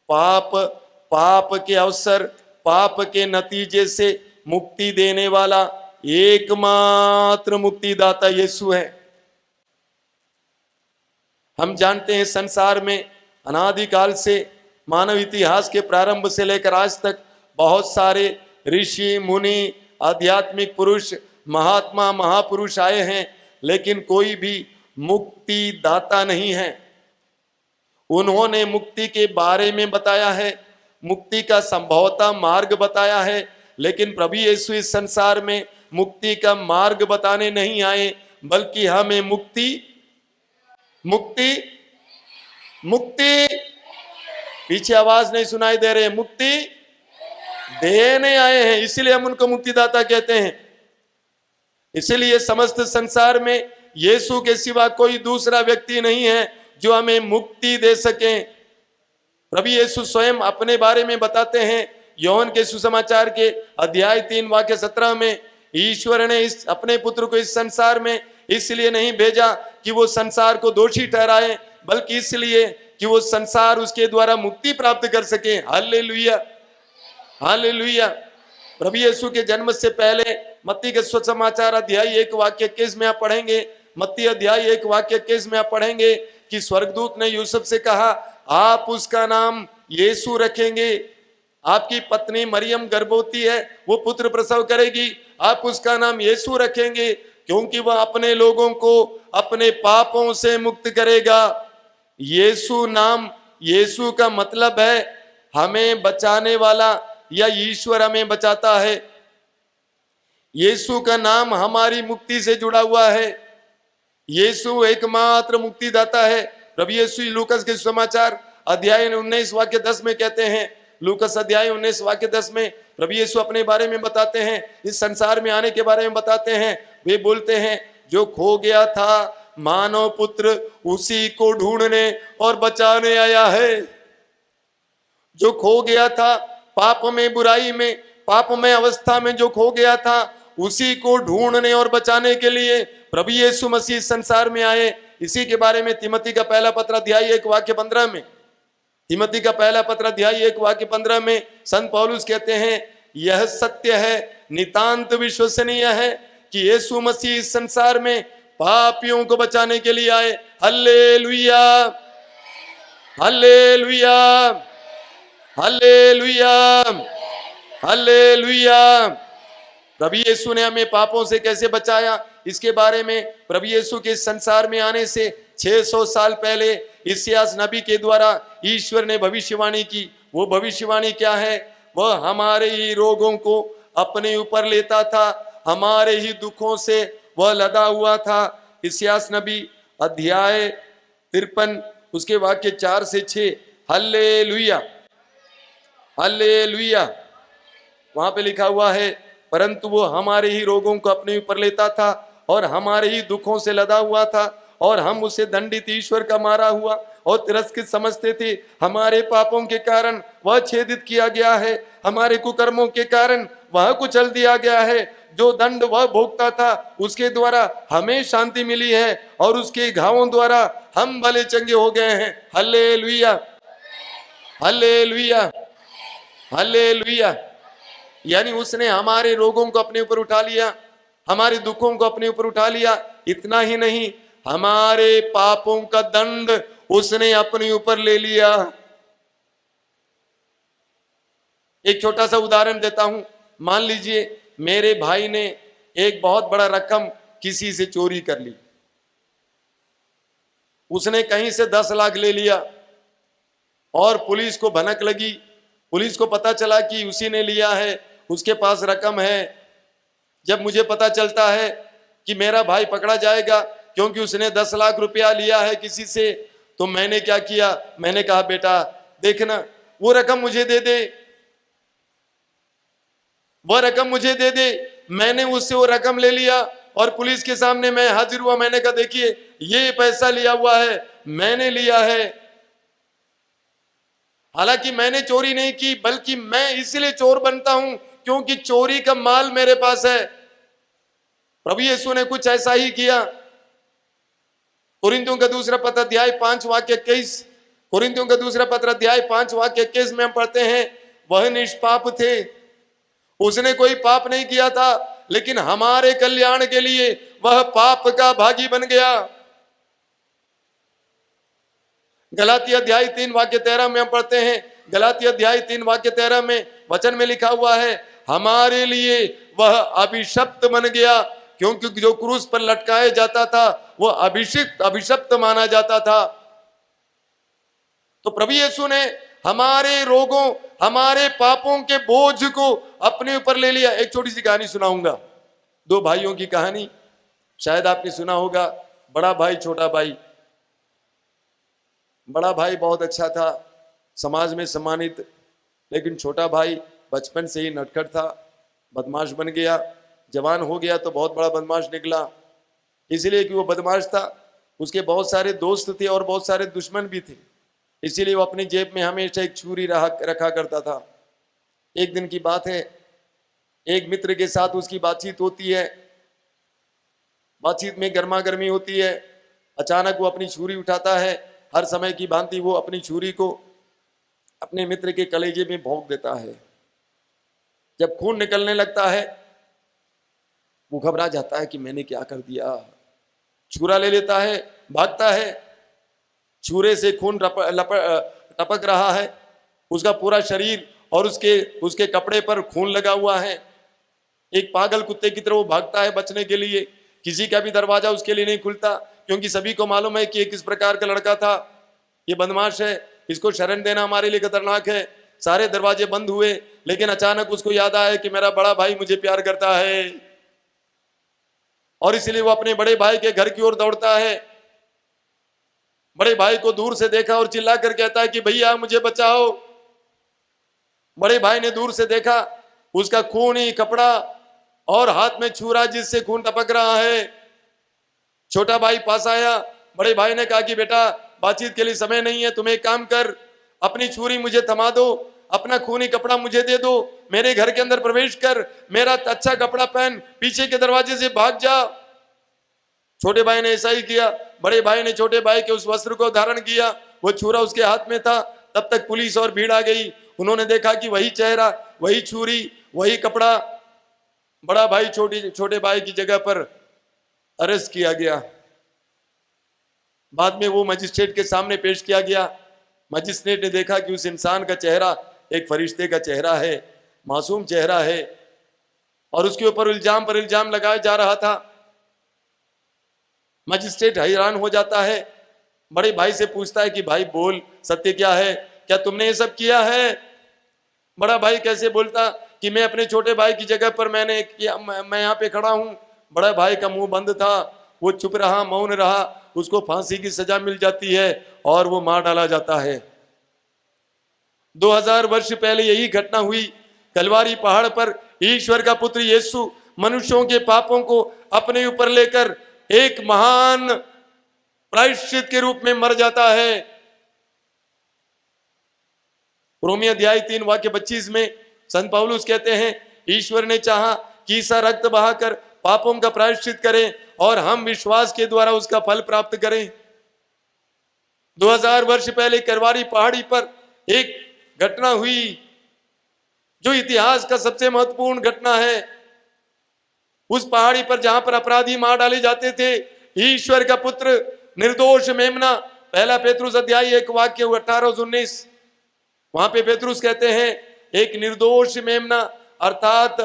पाप के अवसर, पाप के नतीजे से मुक्ति देने वाला एकमात्र मुक्तिदाता यीशु है। हम जानते हैं संसार में अनादिकाल से, मानव इतिहास के प्रारंभ से लेकर आज तक बहुत सारे ऋषि मुनि, आध्यात्मिक पुरुष, महात्मा, महापुरुष आए हैं, लेकिन कोई भी मुक्ति दाता नहीं है। उन्होंने मुक्ति के बारे में बताया है, मुक्ति का संभवतः मार्ग बताया है, लेकिन प्रभु यीशु इस संसार में मुक्ति का मार्ग बताने नहीं आए, बल्कि हमें मुक्ति पीछे आवाज नहीं सुनाई दे रहे, मुक्ति देने आए हैं। इसीलिए हम उनको मुक्तिदाता कहते हैं। इसलिए समस्त संसार में यीशु के सिवा कोई दूसरा व्यक्ति नहीं है जो हमें मुक्ति दे सके। प्रभु यीशु स्वयं अपने बारे में बताते हैं, योहन के सुसमाचार के अध्याय 3 वाक्य 17 में, ईश्वर ने इस अपने पुत्र को इस संसार में इसलिए नहीं भेजा कि वो संसार को दोषी ठहराए, बल्कि इसलिए कि वो संसार उसके द्वारा मुक्ति प्राप्त कर सके। Hallelujah, hallelujah. प्रभु यीशु के जन्म से पहले मत्ती के सुसमाचार अध्याय 1 वाक्य 21 में आप पढ़ेंगे, मत्ती अध्याय 1 वाक्य 21 में आप पढ़ेंगे कि स्वर्गदूत ने यूसुफ से कहा, आप उसका नाम यीशु रखेंगे, आपकी पत्नी मरियम गर्भवती है, वो पुत्र प्रसव करेगी, आप उसका नाम यीशु रखेंगे, क्योंकि वह अपने लोगों को अपने पापों से मुक्त करेगा। यीशु नाम, यीशु का मतलब है हमें बचाने वाला, या ईश्वर हमें बचाता है। यीशु का नाम हमारी मुक्ति से जुड़ा हुआ है। यीशु एकमात्र मुक्तिदाता है। प्रभु यीशु लूकस के समाचार अध्याय 19 वाक्य 10 में कहते हैं, लूकस अध्याय 19 वाक्य 10 में प्रभु यीशु अपने बारे में बताते हैं, इस संसार में आने के बारे में बताते हैं। वे बोलते हैं, जो खो गया था मानव पुत्र उसी को ढूंढने और बचाने आया है। जो खो गया था पाप में, बुराई में, पापमय अवस्था में जो खो गया था, उसी को ढूंढने और बचाने के लिए प्रभु यीशु मसीह संसार में आए। इसी के बारे में तिमोथी का पहला पत्र अध्याय 1 वाक्य 15 में, तिमोथी का पहला पत्र अध्याय 1 वाक्य 15 में संत पौलुस कहते हैं, यह सत्य है, नितांत विश्वसनीय है कि यीशु मसीह इस संसार में पापियों को बचाने के लिए आए। Hallelujah, hallelujah, hallelujah, hallelujah. प्रभु यीशु ने हमें पापों से कैसे बचाया, इसके बारे में प्रभु यीशु के संसार में आने से 600 साल पहले इस्यास नबी के द्वारा ईश्वर ने भविष्यवाणी की। वो भविष्यवाणी क्या है? वह हमारे ही रोगों को अपने ऊपर लेता था, हमारे ही दुखों से वह लदा हुआ था। इस्यास नबी अध्याय 53 उसके वाक्य 4 से 6। Hallelujah, hallelujah. वहां पे लिखा हुआ है, परंतु वो हमारे ही रोगों को अपने ऊपर लेता था और हमारे ही दुखों से लदा हुआ था, और हम उसे दंडित ईश्वर का मारा हुआ और तिरस्कृत समझते थे। हमारे पापों के कारण वह छेदित किया गया है, हमारे कुकर्मों के कारण वह कुचल दिया गया है। जो दंड वह भोगता था उसके द्वारा हमें शांति मिली है, और उसके घावों द्वारा हम भले चंगे हो गए हैं। Hallelujah, hallelujah, hallelujah. यानी उसने हमारे रोगों को अपने ऊपर उठा लिया, हमारे दुखों को अपने ऊपर उठा लिया। इतना ही नहीं, हमारे पापों का दंड उसने अपने ऊपर ले लिया। एक छोटा सा उदाहरण देता हूं। मान लीजिए मेरे भाई ने एक बहुत बड़ा रकम किसी से चोरी कर ली। उसने कहीं से 10 लाख ले लिया और पुलिस को भनक लगी। पुलिस को पता चला कि उसी ने लिया है, उसके पास रकम है। जब मुझे पता चलता है कि मेरा भाई पकड़ा जाएगा क्योंकि उसने 10 लाख रुपया लिया है किसी से, तो मैंने क्या किया? मैंने कहा, बेटा देखना, वो रकम मुझे दे दे, वह रकम मुझे दे दे। मैंने उससे वो रकम ले लिया और पुलिस के सामने मैं हाजिर हुआ। मैंने कहा, देखिए ये पैसा लिया हुआ है, मैंने लिया है। हालांकि मैंने चोरी नहीं की, बल्कि मैं इसलिए चोर बनता हूं क्योंकि चोरी का माल मेरे पास है। प्रभु यीशु ने कुछ ऐसा ही किया। कुरिन्थियों का दूसरा पत्र अध्याय 5 वाक्य 21, कुरिन्थियों का दूसरा पत्र अध्याय 5 वाक्य 21 में हम पढ़ते हैं, वह निष्पाप थे, उसने कोई पाप नहीं किया था, लेकिन हमारे कल्याण के लिए वह पाप का भागी बन गया। गलाती अध्याय 3 वाक्य 13 में हम पढ़ते हैं, गलाती अध्याय 3 वाक्य 13 में वचन में लिखा हुआ है, हमारे लिए वह अभिशप्त बन गया, क्योंकि जो क्रूस पर लटकाया जाता था वह अभिशप्त माना जाता था। तो प्रभु यीशु ने हमारे रोगों, हमारे पापों के बोझ को अपने ऊपर ले लिया। एक छोटी सी कहानी सुनाऊंगा, 2 भाइयों की कहानी, शायद आपने सुना होगा। बड़ा भाई, छोटा भाई। बड़ा भाई बहुत अच्छा था, समाज में सम्मानित, लेकिन छोटा भाई बचपन से ही नटखट था, बदमाश बन गया। जवान हो गया तो बहुत बड़ा बदमाश निकला, इसलिए कि वो बदमाश था। उसके बहुत सारे दोस्त थे और बहुत सारे दुश्मन भी थे, इसीलिए वो अपनी जेब में हमेशा एक छुरी रखा करता था। एक दिन की बात है, एक मित्र के साथ उसकी बातचीत होती है। बातचीत में गर्मा गर्मी होती है। अचानक वो अपनी छुरी उठाता है। हर समय की भांति वो अपनी छुरी को अपने मित्र के कलेजे में भोंक देता है। जब खून निकलने लगता है, वो घबरा जाता है कि मैंने क्या कर दिया। छुरा ले लेता है, भागता है। छुरे से खून टपक रहा है, उसका पूरा शरीर और उसके उसके कपड़े पर खून लगा हुआ है। एक पागल कुत्ते की तरह वो भागता है बचने के लिए। किसी का भी दरवाजा उसके लिए नहीं खुलता, क्योंकि सभी को मालूम है कि ये किस प्रकार का लड़का था, ये बदमाश है, इसको शरण देना हमारे लिए खतरनाक है। सारे दरवाजे बंद हुए, लेकिन अचानक उसको याद आया कि मेरा बड़ा भाई मुझे प्यार करता है, और इसलिए वो अपने बड़े भाई के घर की ओर दौड़ता है। बड़े भाई को दूर से देखा और चिल्ला कर कहता है कि भैया मुझे बचाओ। बड़े भाई ने दूर से देखा, उसका खूनी कपड़ा और हाथ में छुरा जिससे खून टपक रहा है। छोटा भाई पास आया, बड़े भाई ने कहा कि बेटा बातचीत के लिए समय नहीं है, तुम एक काम कर, अपनी छुरी मुझे थमा दो, अपना खूनी कपड़ा मुझे दे दो, मेरे घर के अंदर प्रवेश कर, मेरा अच्छा कपड़ा पहन, पीछे के दरवाजे से भाग जा। छोटे भाई ने ऐसा ही किया। बड़े भाई ने छोटे भाई के उस वस्त्र को धारण किया, वो छुरा उसके हाथ में था। तब तक पुलिस और भीड़ आ गई। उन्होंने देखा कि वही चेहरा, वही छुरी, वही कपड़ा। बड़ा भाई छोटे भाई की जगह पर अरेस्ट किया गया। बाद में वो मजिस्ट्रेट के सामने पेश किया गया। मजिस्ट्रेट ने देखा कि उस इंसान का चेहरा एक फरिश्ते का चेहरा है, मासूम चेहरा है, और उसके ऊपर इल्जाम पर इल्जाम लगाया जा रहा था। मजिस्ट्रेट हैरान हो जाता है, बड़े भाई से पूछता है कि भाई बोल, सत्य क्या है, क्या तुमने ये सब किया है? बड़ा भाई कैसे बोलता कि मैं अपने छोटे भाई की जगह पर मैंने किया, मैं यहाँ पे खड़ा हूँ। बड़ा भाई का मुंह बंद था, वो चुप रहा, मौन रहा। उसको फांसी की सजा मिल जाती है और वो मार डाला जाता है। 2000 वर्ष पहले यही घटना हुई। कलवारी पहाड़ पर ईश्वर का पुत्र यीशु मनुष्यों के पापों को अपने ऊपर लेकर एक महान प्रायश्चित के रूप में मर जाता है। रोमी अध्याय 3 वाक्य 25 में संत पौलुस कहते हैं, ईश्वर ने चाहा कि ईसा रक्त बहाकर पापों का प्रायश्चित करें और हम विश्वास के द्वारा उसका फल प्राप्त करें। 2000 वर्ष पहले कलवारी पहाड़ी पर एक घटना हुई जो इतिहास का सबसे महत्वपूर्ण घटना है। उस पहाड़ी पर जहां पर अपराधी मार डाले जाते थे, ईश्वर का पुत्र निर्दोष मेमना, पहला पेतरुस अध्याय 1 वाक्य 18-19, वहां पे पेतरुस कहते हैं एक निर्दोष मेमना अर्थात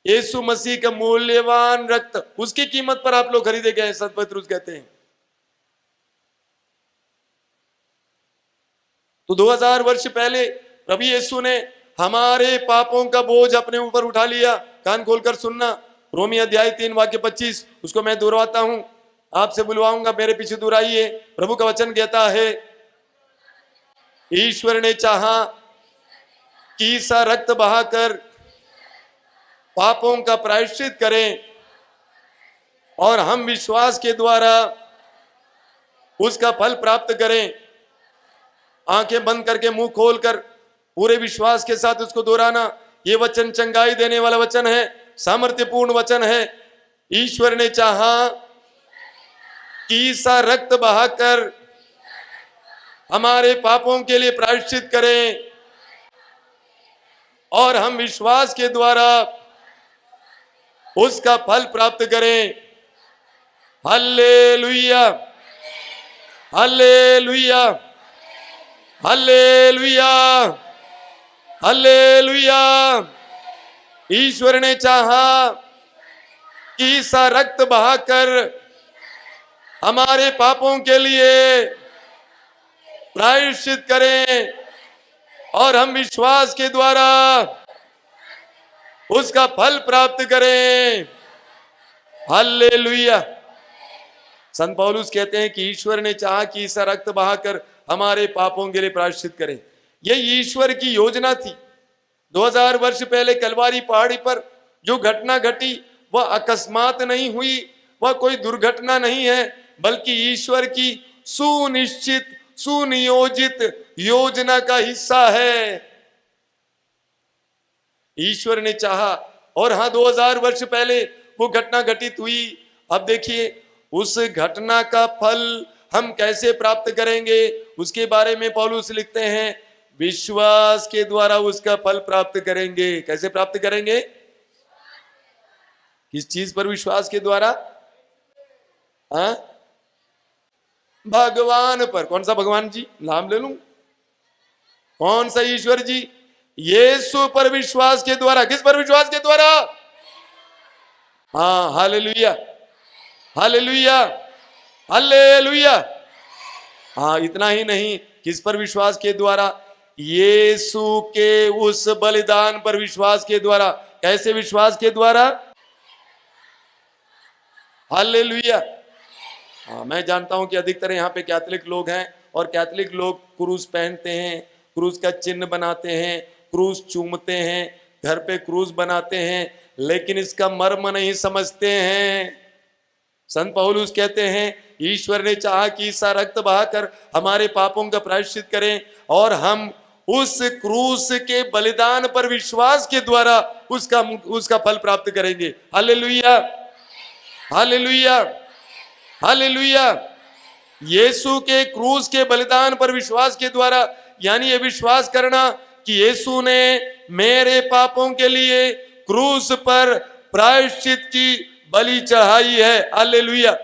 यीशु मसीह का मूल्यवान रक्त, उसकी कीमत पर आप लोग खरीदे गए, संत पेतरुस कहते हैं। तो 2000 वर्ष पहले प्रभु यीशु ने हमारे पापों का बोझ अपने ऊपर उठा लिया। कान खोलकर सुनना, रोमी अध्याय 3 वाक्य 25, उसको मैं दोहराता हूं, आपसे बुलवाऊंगा, मेरे पीछे दोहराइए। प्रभु का वचन कहता है, ईश्वर ने चाहा कि ईसा रक्त बहाकर पापों का प्रायश्चित करें और हम विश्वास के द्वारा उसका फल प्राप्त करें। आंखें बंद करके मुंह खोलकर पूरे विश्वास के साथ उसको दोहराना। ये वचन चंगाई देने वाला वचन है, सामर्थ्यपूर्ण वचन है। ईश्वर ने चाहा कि ईसा रक्त बहाकर हमारे पापों के लिए प्रायश्चित करें और हम विश्वास के द्वारा उसका फल प्राप्त करें। Hallelujah, hallelujah, hallelujah, hallelujah. ईश्वर ने चाहा कि ईसा रक्त बहाकर हमारे पापों के लिए प्रायश्चित करें और हम विश्वास के द्वारा उसका फल प्राप्त करें। हालेलुया। संत पौलुस कहते हैं कि ईश्वर ने चाहा कि ईसा रक्त बहाकर हमारे पापों के लिए प्रायश्चित करें। यह ईश्वर की योजना थी। 2000 वर्ष पहले कलवारी पहाड़ी पर जो घटना घटी वह अकस्मात नहीं हुई, वह कोई दुर्घटना नहीं है, बल्कि ईश्वर की सुनिश्चित सुनियोजित योजना का हिस्सा है। ईश्वर ने चाहा, और हाँ 2000 वर्ष पहले वो घटना घटित हुई। अब देखिए उस घटना का फल हम कैसे प्राप्त करेंगे, उसके बारे में पौलुस लिखते हैं, विश्वास के द्वारा उसका फल प्राप्त करेंगे। कैसे प्राप्त करेंगे? किस चीज पर विश्वास के द्वारा? हाँ, भगवान पर। कौन सा भगवान जी? नाम ले लूं? कौन सा ईश्वर जी? यीशु पर विश्वास के द्वारा। किस पर विश्वास के द्वारा? हाँ, हालेलुया, हालेलुया, हालेलुया। हाँ, इतना ही नहीं, किस पर विश्वास के द्वारा? यीशु के उस बलिदान पर विश्वास के द्वारा। कैसे विश्वास के द्वारा? हालेलुया। हाँ, मैं जानता हूं कि अधिकतर यहाँ पे कैथोलिक लोग हैं और कैथोलिक लोग क्रूस पहनते हैं, क्रूस का चिन्ह बनाते हैं, क्रूस चूमते हैं, घर पे क्रूस बनाते हैं, लेकिन इसका मर्म नहीं समझते हैं। संत पौलुस कहते हैं, ईश्वर ने चाहा कि ईसा रक्त बहाकर हमारे पापों का प्रायश्चित करें और हम उस क्रूस के बलिदान पर विश्वास के द्वारा उसका फल प्राप्त करेंगे। Hallelujah, hallelujah, hallelujah. यीशु के क्रूस के बलिदान पर विश्वास के द्वारा, यानी ये विश्वास करना कि यीशु ने मेरे पापों के लिए क्रूस पर प्रायश्चित की बलि चढ़ाई है। हालेलुया।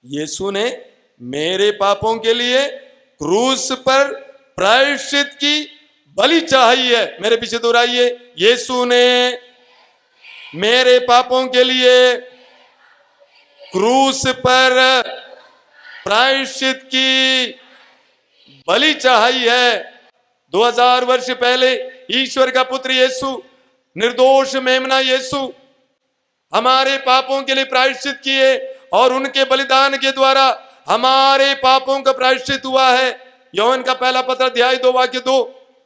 यीशु ने मेरे पापों के लिए क्रूस पर प्रायश्चित की बलि चढ़ाई है। मेरे पीछे दोहराइए, यीशु ने मेरे पापों के लिए क्रूस पर प्रायश्चित की बलि चढ़ाई है। 2000 वर्ष पहले ईश्वर का पुत्र यीशु, निर्दोष मेमना यीशु हमारे पापों के लिए प्रायश्चित किए और उनके बलिदान के द्वारा हमारे पापों का प्रायश्चित हुआ है। योहन का पहला पत्र अध्याय 2 वाक्य 2,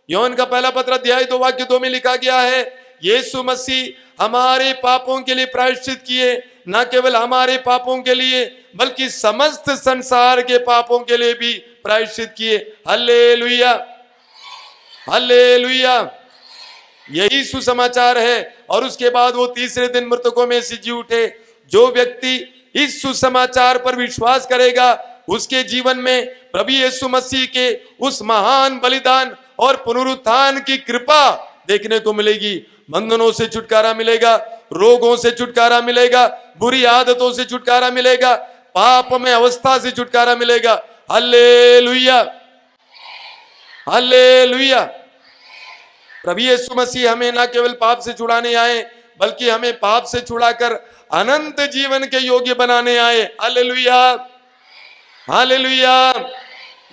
योहन का पहला पत्र अध्याय 2 वाक्य 2 में लिखा गया है, यीशु मसीह हमारे पापों के लिए प्रायश्चित किए, न केवल हमारे पापों के लिए बल्कि समस्त संसार के पापों के लिए भी प्रायश्चित किए। Hallelujah, hallelujah. यही सुसमाचार है। और उसके बाद वो तीसरे दिन मृतकों में से जी उठे। जो व्यक्ति इस सुसमाचार पर विश्वास करेगा, उसके जीवन में प्रभु यीशु मसीह के उस महान बलिदान और पुनरुत्थान की कृपा देखने को मिलेगी। बंधनों से छुटकारा मिलेगा, रोगों से छुटकारा मिलेगा, बुरी आदतों से छुटकारा मिलेगा, पाप में अवस्था से छुटकारा मिलेगा। Hallelujah, hallelujah. प्रभु यीशु मसीह हमें न केवल पाप से छुड़ाने आए, बल्कि हमें पाप से छुड़ाकर अनंत जीवन के योग्य बनाने आए। Hallelujah, hallelujah.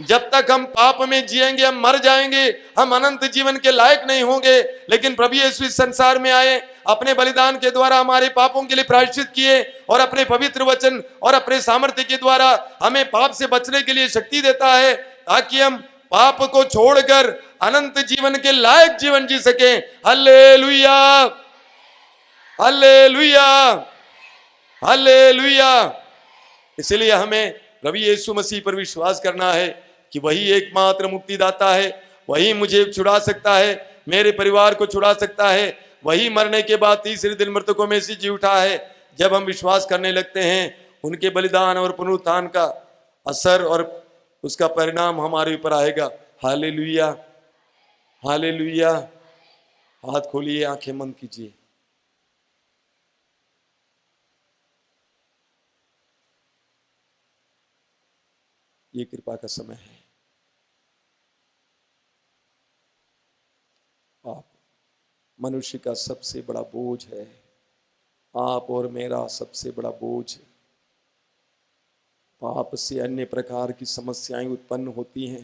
जब तक हम पाप में जिएंगे हम मर जाएंगे, हम अनंत जीवन के लायक नहीं होंगे। लेकिन प्रभु यीशु इस संसार में आए, अपने बलिदान के द्वारा हमारे पापों के लिए प्रायश्चित किए और अपने पवित्र वचन और अपने सामर्थ्य के द्वारा हमें पाप से बचने के लिए शक्ति देता है, ताकि हम पाप को छोड़कर अनंत जीवन के लायक जीवन जी सके। Hallelujah, hallelujah, hallelujah. इसलिए हमें प्रभु यीशु मसीह पर विश्वास करना है कि वही एकमात्र मुक्तिदाता है, वही मुझे छुड़ा सकता है, मेरे परिवार को छुड़ा सकता है, वही मरने के बाद तीसरे दिन मृतकों में से जी उठा है। जब हम विश्वास करने लगते हैं, उनके बलिदान और पुनरुत्थान का असर और उसका परिणाम हमारे ऊपर आएगा। Hallelujah, hallelujah. हाथ खोलिए, आंखें बंद कीजिए। ये कृपा का समय है। आप मनुष्य का सबसे बड़ा बोझ है, आप और मेरा सबसे बड़ा बोझ है। पाप से अन्य प्रकार की समस्याएं उत्पन्न होती हैं,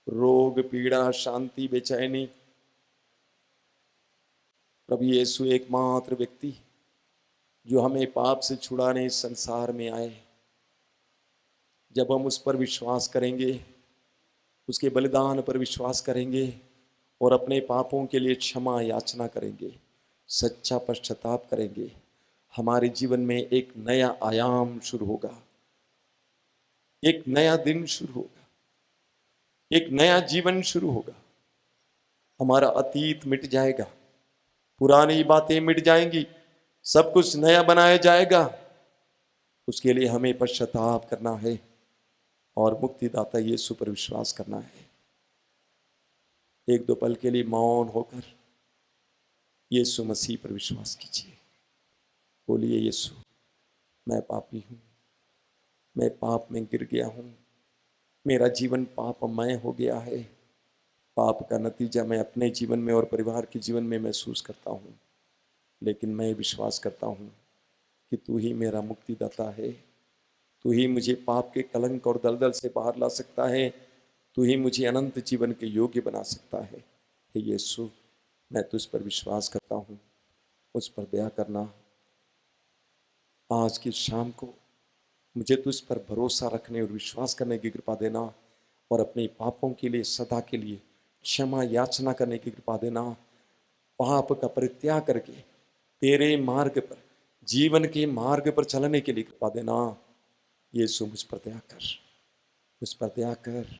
रोग, पीड़ा, शांति, बेचैनी। प्रभु यीशु एकमात्र व्यक्ति जो हमें पाप से छुड़ाने इस संसार में आए। जब हम उस पर विश्वास करेंगे, उसके बलिदान पर विश्वास करेंगे और अपने पापों के लिए क्षमा याचना करेंगे, सच्चा पश्चाताप करेंगे, हमारे जीवन में एक नया आयाम शुरू होगा, एक नया दिन शुरू होगा, एक नया जीवन शुरू होगा। हमारा अतीत मिट जाएगा, पुरानी बातें मिट जाएंगी, सब कुछ नया बनाया जाएगा। उसके लिए हमें पश्चाताप करना है और मुक्तिदाता यीशु पर विश्वास करना है। एक दो पल के लिए मौन होकर यीशु मसीह पर विश्वास कीजिए। बोलिए, यीशु मैं पापी हूँ, मैं पाप में गिर गया हूँ, मेरा जीवन पापमय हो गया है। पाप का नतीजा मैं अपने जीवन में और परिवार के जीवन में महसूस करता हूँ, लेकिन मैं विश्वास करता हूँ कि तू ही मेरा मुक्तिदाता है। तू ही मुझे पाप के कलंक और दलदल से बाहर ला सकता है। तू ही मुझे अनंत जीवन के योग्य बना सकता है। हे यीशु, मैं तुझ पर विश्वास करता हूँ, मुझ पर दया करना। आज की शाम को मुझे तुझ पर भरोसा रखने और विश्वास करने की कृपा देना, और अपने पापों के लिए सदा के लिए क्षमा याचना करने की कृपा देना। पाप का परित्याग करके तेरे मार्ग पर, जीवन के मार्ग पर चलने के लिए कृपा देना। यीशु, मुझ पर दया कर, मुझ पर दया कर।